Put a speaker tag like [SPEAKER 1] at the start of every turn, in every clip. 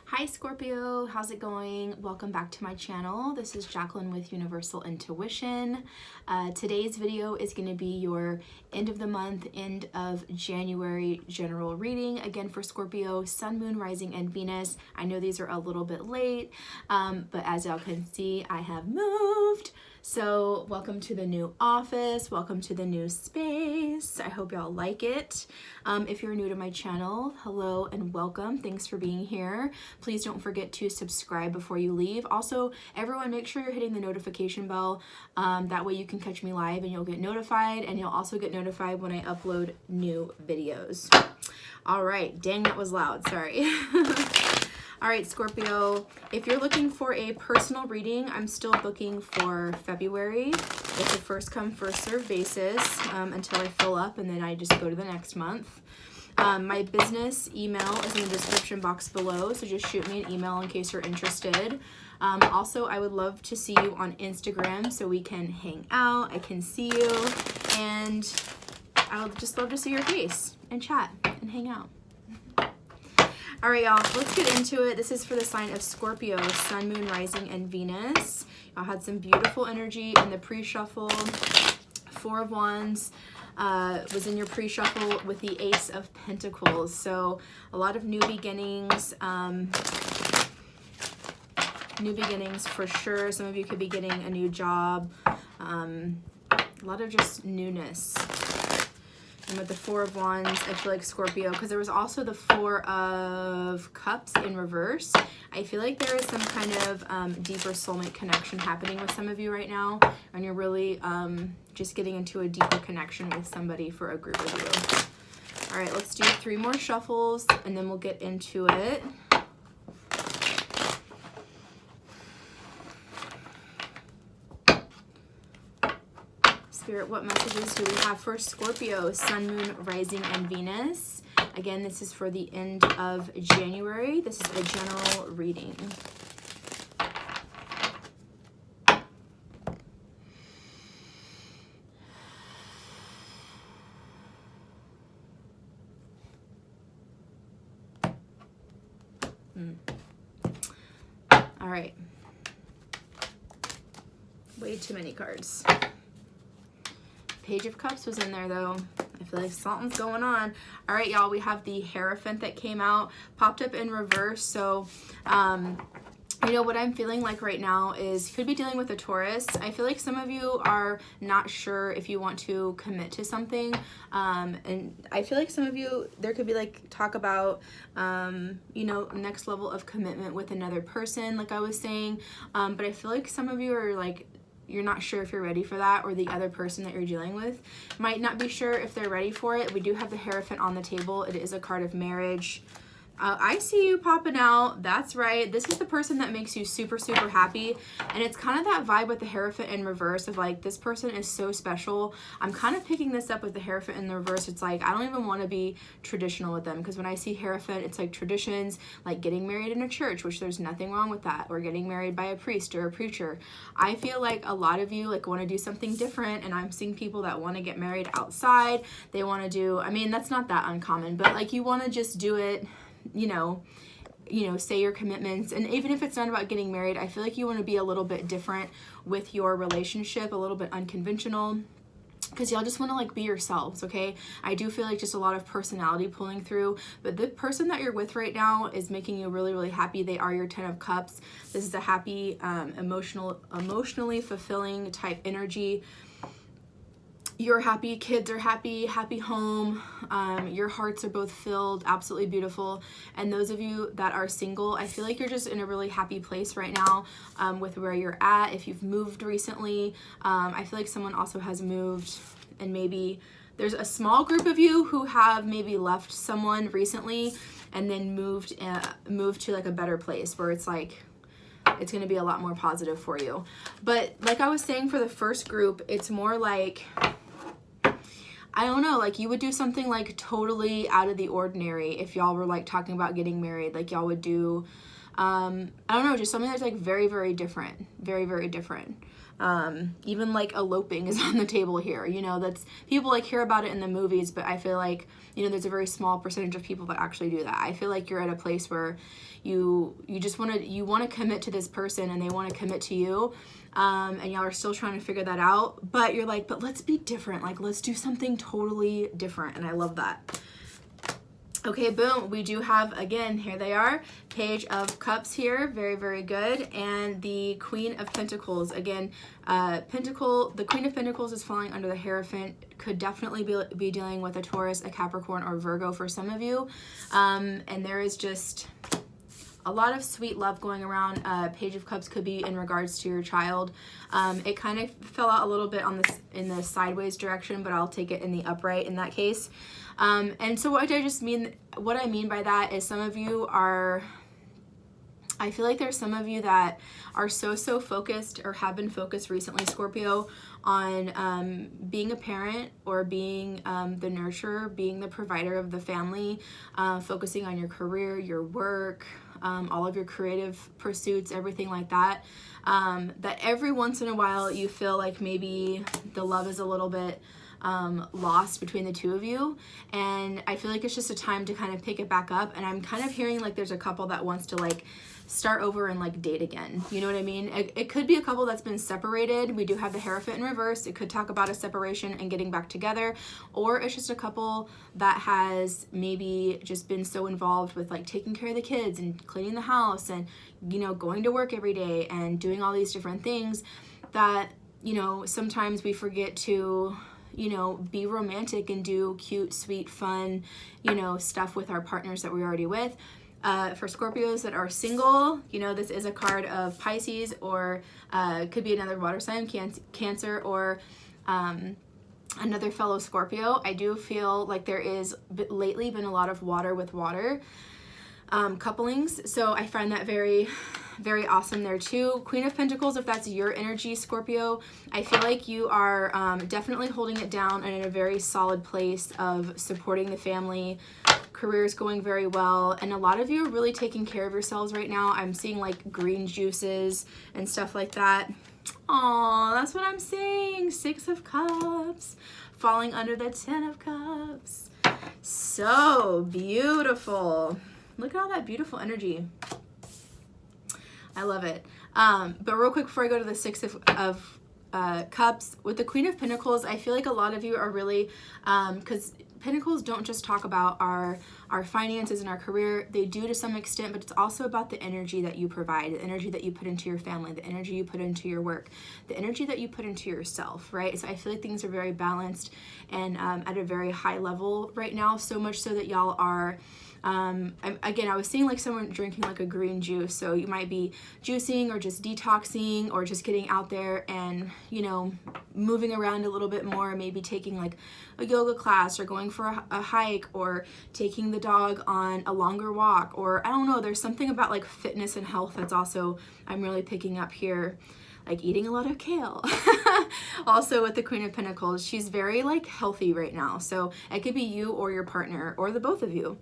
[SPEAKER 1] Hi Scorpio, how's it going? Welcome back to my channel. This is Jacqueline with Universal Intuition. Today's video is going to be your end of the month, end of January general reading. Again for Scorpio, Sun, Moon, Rising, and Venus. I know these are a little bit late, but as y'all can see, I have moved. So welcome to the new office, welcome to the new space. I hope y'all like it. If you're new to my channel, hello and welcome. Thanks for being here. Please don't forget to subscribe before you leave. Also, everyone make sure you're hitting the notification bell. That way you can catch me live and you'll get notified, and you'll also get notified when I upload new videos. All right, dang, that was loud, sorry. All right, Scorpio, if you're looking for a personal reading, I'm still booking for February. It's a first come, first serve basis until I fill up, and then I just go to the next month. My business email is in the description box below, so just shoot me an email in case you're interested. Also, I would love to see you on Instagram so we can hang out, I can see you, and I would just love to see your face and chat and hang out. All right, y'all, let's get into it. This is for the sign of Scorpio, Sun, Moon, Rising, and Venus. Y'all had some beautiful energy in the pre-shuffle. Four of Wands was in your pre-shuffle with the Ace of Pentacles. So a lot of new beginnings. New beginnings for sure. Some of you could be getting a new job. A lot of just newness. And with the Four of Wands, I feel like Scorpio, because there was also the Four of Cups in reverse. I feel like there is some kind of deeper soulmate connection happening with some of you right now. And you're really just getting into a deeper connection with somebody for a group of you. All right, let's do 3 more shuffles and then we'll get into it. Spirit, what messages do we have for Scorpio, Sun, Moon, Rising, and Venus? Again, this is for the end of January. This is a general reading. All right. Way too many cards. Page of Cups was in there though. I feel like something's going on. All right, y'all, we have the Hierophant that came out, popped up in reverse. So, you know, what I'm feeling like right now is you could be dealing with a Taurus. I feel like some of you are not sure if you want to commit to something. And I feel like some of you, there could be like talk about, you know, next level of commitment with another person, like I was saying. But I feel like some of you are like, you're not sure if you're ready for that, or the other person that you're dealing with might not be sure if they're ready for it. We do have the Hierophant on the table. It is a card of marriage. I see you popping out. That's right. This is the person that makes you super, super happy. And it's kind of that vibe with the Hierophant in reverse of like, this person is so special. I'm kind of picking this up with the Hierophant in the reverse. It's like, I don't even want to be traditional with them, because when I see Hierophant, it's like traditions, like getting married in a church, which there's nothing wrong with that, or getting married by a priest or a preacher. I feel like a lot of you like want to do something different, and I'm seeing people that want to get married outside. They want to do, I mean, that's not that uncommon, but like you want to just do it, you know, say your commitments. And even if it's not about getting married, I feel like you want to be a little bit different with your relationship, a little bit unconventional, because y'all just want to like be yourselves. Okay, I do feel like just a lot of personality pulling through, but the person that you're with right now is making you really, really happy. They are your 10 of Cups. This is a happy, emotionally fulfilling type energy. You're happy, kids are happy, happy home, your hearts are both filled, absolutely beautiful. And those of you that are single, I feel like you're just in a really happy place right now with where you're at. If you've moved recently, I feel like someone also has moved, and maybe there's a small group of you who have maybe left someone recently and then moved to like a better place where it's like, it's going to be a lot more positive for you. But like I was saying, for the first group, it's more like, I don't know, like you would do something like totally out of the ordinary if y'all were like talking about getting married. Like y'all would do I don't know, just something that's like very, very different, very, very different. Even like eloping is on the table here, you know, that's, people like hear about it in the movies, but I feel like, you know, there's a very small percentage of people that actually do that. I feel like you're at a place where you just want to commit to this person and they want to commit to you. And y'all are still trying to figure that out, but you're like, but let's be different. Like, let's do something totally different. And I love that. Okay, boom, we do have, again, here they are, Page of Cups here, very, very good, and the Queen of Pentacles. Again, the Queen of Pentacles is falling under the Hierophant, could definitely be dealing with a Taurus, a Capricorn, or Virgo for some of you, and there is just a lot of sweet love going around. Page of Cups could be in regards to your child. It kind of fell out a little bit on this in the sideways direction, but I'll take it in the upright in that case. And so what I mean by that is some of you are, I feel like there's some of you that are so focused or have been focused recently, Scorpio, on being a parent or being the nurturer, being the provider of the family, focusing on your career, your work, all of your creative pursuits, everything like that. That every once in a while you feel like maybe the love is a little bit lost between the two of you, and I feel like it's just a time to kind of pick it back up. And I'm kind of hearing like there's a couple that wants to like start over and like date again, you know what I mean? It could be a couple that's been separated. We do have the Hierophant in reverse. It could talk about a separation and getting back together, or it's just a couple that has maybe just been so involved with like taking care of the kids and cleaning the house and, you know, going to work every day and doing all these different things that, you know, sometimes we forget to, you know, be romantic and do cute, sweet, fun, you know, stuff with our partners that we're already with. For Scorpios that are single, you know, this is a card of Pisces, or could be another water sign, Cancer, or another fellow Scorpio. I do feel like there is lately been a lot of water with water couplings, so I find that very, very awesome there too. Queen of Pentacles, if that's your energy, Scorpio, I feel like you are definitely holding it down and in a very solid place of supporting the family. Career is going very well, and a lot of you are really taking care of yourselves right now. I'm seeing like green juices and stuff like that. Oh, that's what I'm saying. 6 of Cups falling under the 10 of Cups. So beautiful. Look at all that beautiful energy. I love it. But real quick before I go to the 6 of Cups, with the Queen of Pentacles, I feel like a lot of you are really, because Pentacles don't just talk about our finances and our career. They do to some extent, but it's also about the energy that you provide, the energy that you put into your family, the energy you put into your work, the energy that you put into yourself, right? So I feel like things are very balanced and at a very high level right now, so much so that y'all are, again, I was seeing like someone drinking like a green juice, so you might be juicing or just detoxing or just getting out there and, you know, moving around a little bit more, maybe taking like a yoga class or going for a hike or taking the dog on a longer walk, or I don't know, there's something about like fitness and health that's also, I'm really picking up here, like eating a lot of kale. Also with the Queen of Pentacles, she's very like healthy right now, so it could be you or your partner or the both of you.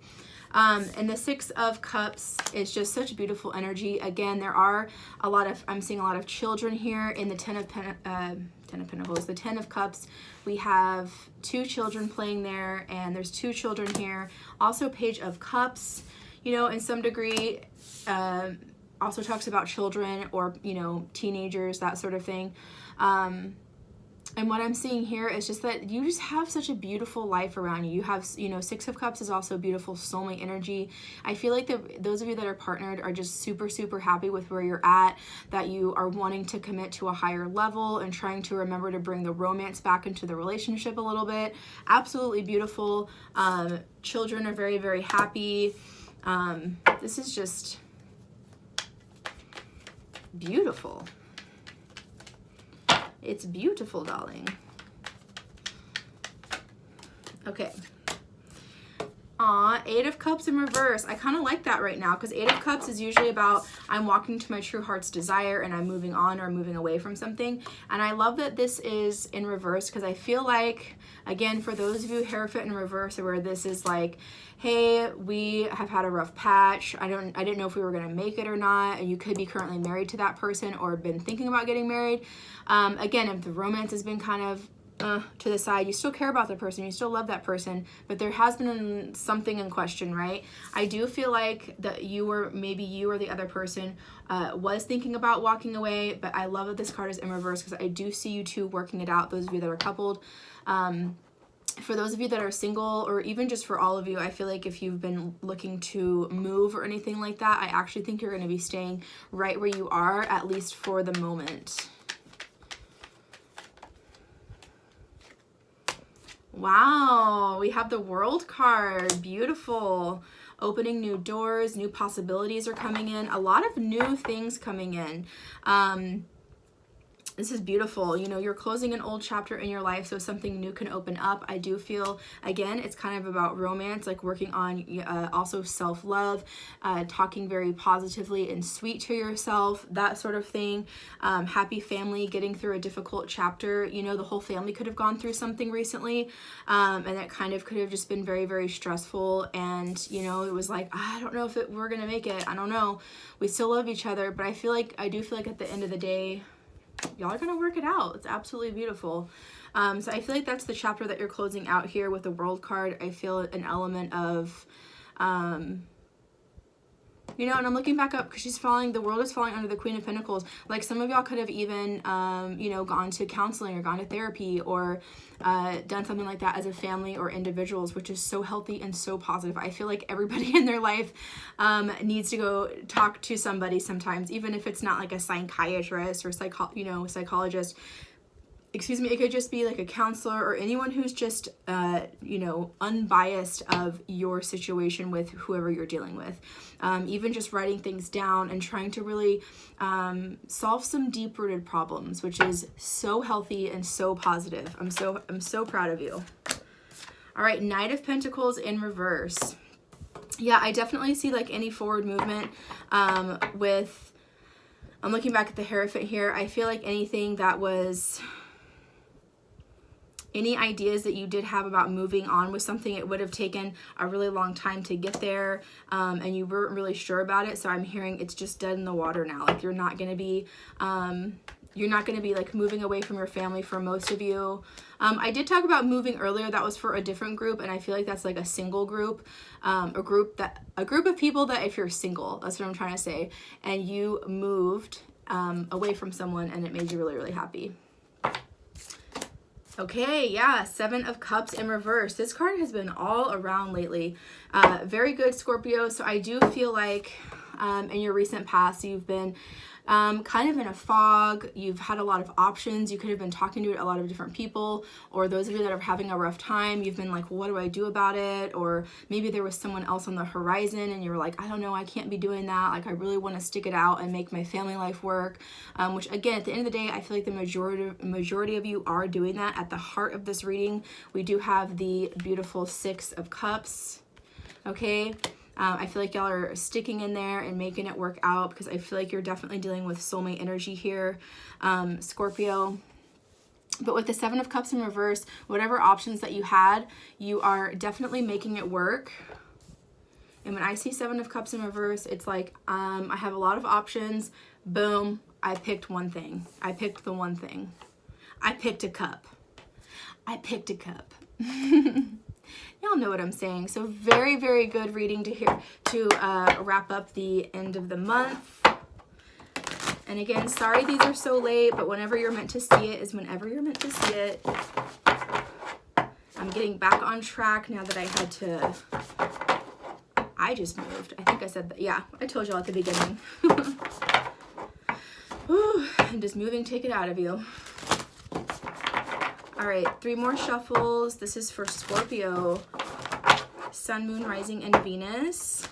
[SPEAKER 1] And the 6 of Cups is just such beautiful energy. Again, there are a lot of, I'm seeing a lot of children here in the 10 of Pentacles, the 10 of Cups. We have 2 children playing there, and there's 2 children here. Also Page of Cups, you know, in some degree, also talks about children or, you know, teenagers, that sort of thing. And what I'm seeing here is just that you just have such a beautiful life around you. You have, you know, 6 of Cups is also beautiful soulmate energy. I feel like those of you that are partnered are just super, super happy with where you're at, that you are wanting to commit to a higher level and trying to remember to bring the romance back into the relationship a little bit. Absolutely beautiful. Children are very, very happy. This is just beautiful. It's beautiful, darling. Okay. Aw, Eight of Cups in reverse. I kind of like that right now because Eight of Cups is usually about I'm walking to my true heart's desire and I'm moving on or moving away from something. And I love that this is in reverse because I feel like, again, for those of you Hierophant in reverse, where this is like, hey, we have had a rough patch. I didn't know if we were going to make it or not. And you could be currently married to that person or been thinking about getting married. Again, if the romance has been kind of to the side, you still care about the person, you still love that person, but there has been something in question, right? I do feel like that maybe you or the other person was thinking about walking away, but I love that this card is in reverse because I do see you two working it out, those of you that are coupled. For those of you that are single, or even just for all of you, I feel like if you've been looking to move or anything like that, I actually think you're going to be staying right where you are, at least for the moment. Wow, we have the World card. Beautiful. Opening new doors, new possibilities are coming in. A lot of new things coming in. This is beautiful. You know, you're closing an old chapter in your life, so something new can open up. I do feel, again, it's kind of about romance, like working on also self-love, talking very positively and sweet to yourself, that sort of thing. Happy family, getting through a difficult chapter. You know, the whole family could have gone through something recently, and it kind of could have just been very, very stressful. And, you know, it was like, I don't know if we're going to make it. I don't know. We still love each other, but I do feel like at the end of the day, y'all are gonna work it out. It's absolutely beautiful. So I feel like that's the chapter that you're closing out here with the World card. I feel an element of you know, and I'm looking back up because the world is falling under the Queen of Pentacles. Like some of y'all could have even, you know, gone to counseling or gone to therapy or done something like that as a family or individuals, which is so healthy and so positive. I feel like everybody in their life needs to go talk to somebody sometimes, even if it's not like a psychiatrist or psychologist. Excuse me, it could just be like a counselor or anyone who's just, you know, unbiased of your situation with whoever you're dealing with. Even just writing things down and trying to really solve some deep-rooted problems, which is so healthy and so positive. I'm so proud of you. All right, Knight of Pentacles in reverse. Yeah, I definitely see like any forward movement I'm looking back at the Hierophant here. I feel like anything that was... Any ideas that you did have about moving on with something, it would have taken a really long time to get there, and you weren't really sure about it. So I'm hearing it's just dead in the water now. Like you're not going to be like moving away from your family for most of you. I did talk about moving earlier. That was for a different group, and I feel like that's like a single group, a group of people that if you're single, that's what I'm trying to say, and you moved away from someone and it made you really, really happy. Okay, yeah, Seven of Cups in reverse. This card has been all around lately. Very good, Scorpio. So I do feel like in your recent past, you've been kind of in a fog. You've had a lot of options. You could have been talking to a lot of different people, or those of you that are having a rough time, you've been like, well, what do I do about it? Or maybe there was someone else on the horizon and you're like, I don't know, I can't be doing that. Like I really want to stick it out and make my family life work. Which again, at the end of the day, I feel like the majority of you are doing that. At the heart of this reading, we do have the beautiful Six of Cups. Okay. I feel like y'all are sticking in there and making it work out because I feel like you're definitely dealing with soulmate energy here, Scorpio. But with the Seven of Cups in reverse, whatever options that you had, you are definitely making it work. And when I see Seven of Cups in reverse, it's like I have a lot of options. Boom, I picked one thing. I picked the one thing. I picked a cup. I picked a cup. Y'all know what I'm saying. So very, very good reading to wrap up the end of the month. And again, sorry these are so late, but whenever you're meant to see it is whenever you're meant to see it. I'm getting back on track now that I just moved. I think I said that. Yeah, I told y'all at the beginning. Whew, and just moving, take it out of you. All right, 3 more shuffles. This is for Scorpio. Sun, Moon, Rising, and Venus.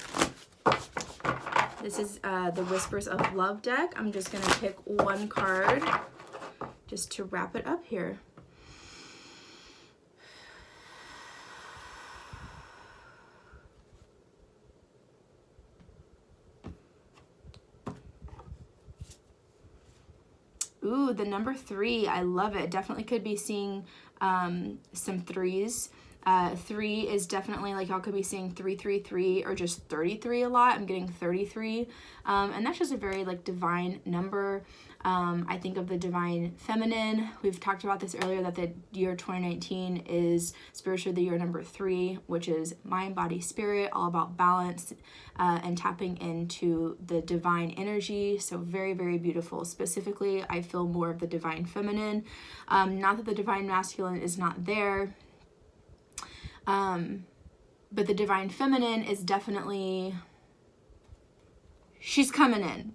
[SPEAKER 1] This is the Whispers of Love deck. I'm just going to pick one card just to wrap it up here. Ooh, the number 3, I love it. Definitely could be seeing some 3s. 3 is definitely like y'all could be seeing 333 or just 33 a lot. I'm getting 33. And that's just a very like divine number. I think of the divine feminine. We've talked about this earlier, that the year 2019 is spiritually the year number 3, which is mind, body, spirit, all about balance and tapping into the divine energy. So very, very beautiful. Specifically, I feel more of the divine feminine. Not that the divine masculine is not there, but the divine feminine is definitely, she's coming in.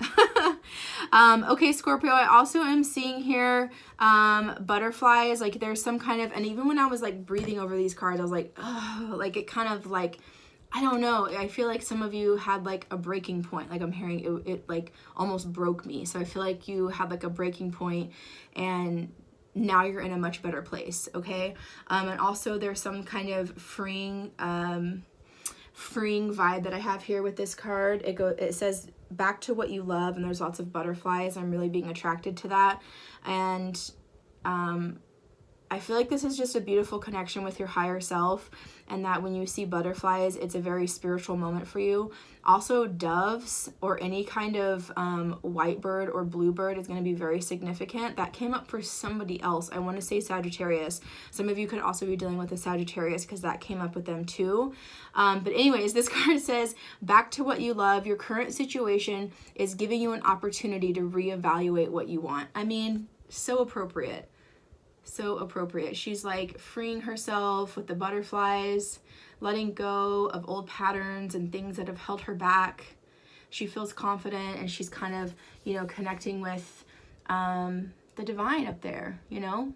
[SPEAKER 1] Okay, Scorpio, I also am seeing here butterflies. Like there's some kind of, and even when I was like breathing over these cards, I was like, oh, like it kind of like, I don't know. I feel like some of you had like a breaking point. Like I'm hearing it like almost broke me. So I feel like you had like a breaking point and now you're in a much better place, okay? And also there's some kind of freeing vibe that I have here with this card. It says back to what you love, and there's lots of butterflies. I'm really being attracted to that. And I feel like this is just a beautiful connection with your higher self, and that when you see butterflies, it's a very spiritual moment for you. Also, doves or any kind of white bird or bluebird is going to be very significant. That came up for somebody else. I want to say Sagittarius. Some of you could also be dealing with a Sagittarius because that came up with them too. But anyways, this card says, back to what you love. Your current situation is giving you an opportunity to reevaluate what you want. I mean, so appropriate. So appropriate. She's like freeing herself with the butterflies, letting go of old patterns and things that have held her back. She feels confident, and she's kind of, you know, connecting with the divine up there, you know.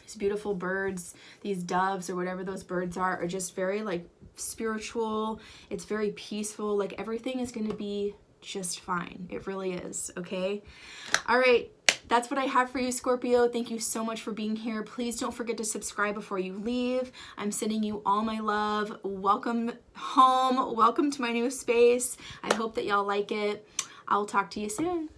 [SPEAKER 1] These beautiful birds, these doves or whatever those birds are just very like spiritual. It's very peaceful. Like everything is going to be just fine. It really is. Okay. All right. That's what I have for you, Scorpio. Thank you so much for being here. Please don't forget to subscribe before you leave. I'm sending you all my love. Welcome home. Welcome to my new space. I hope that y'all like it. I'll talk to you soon.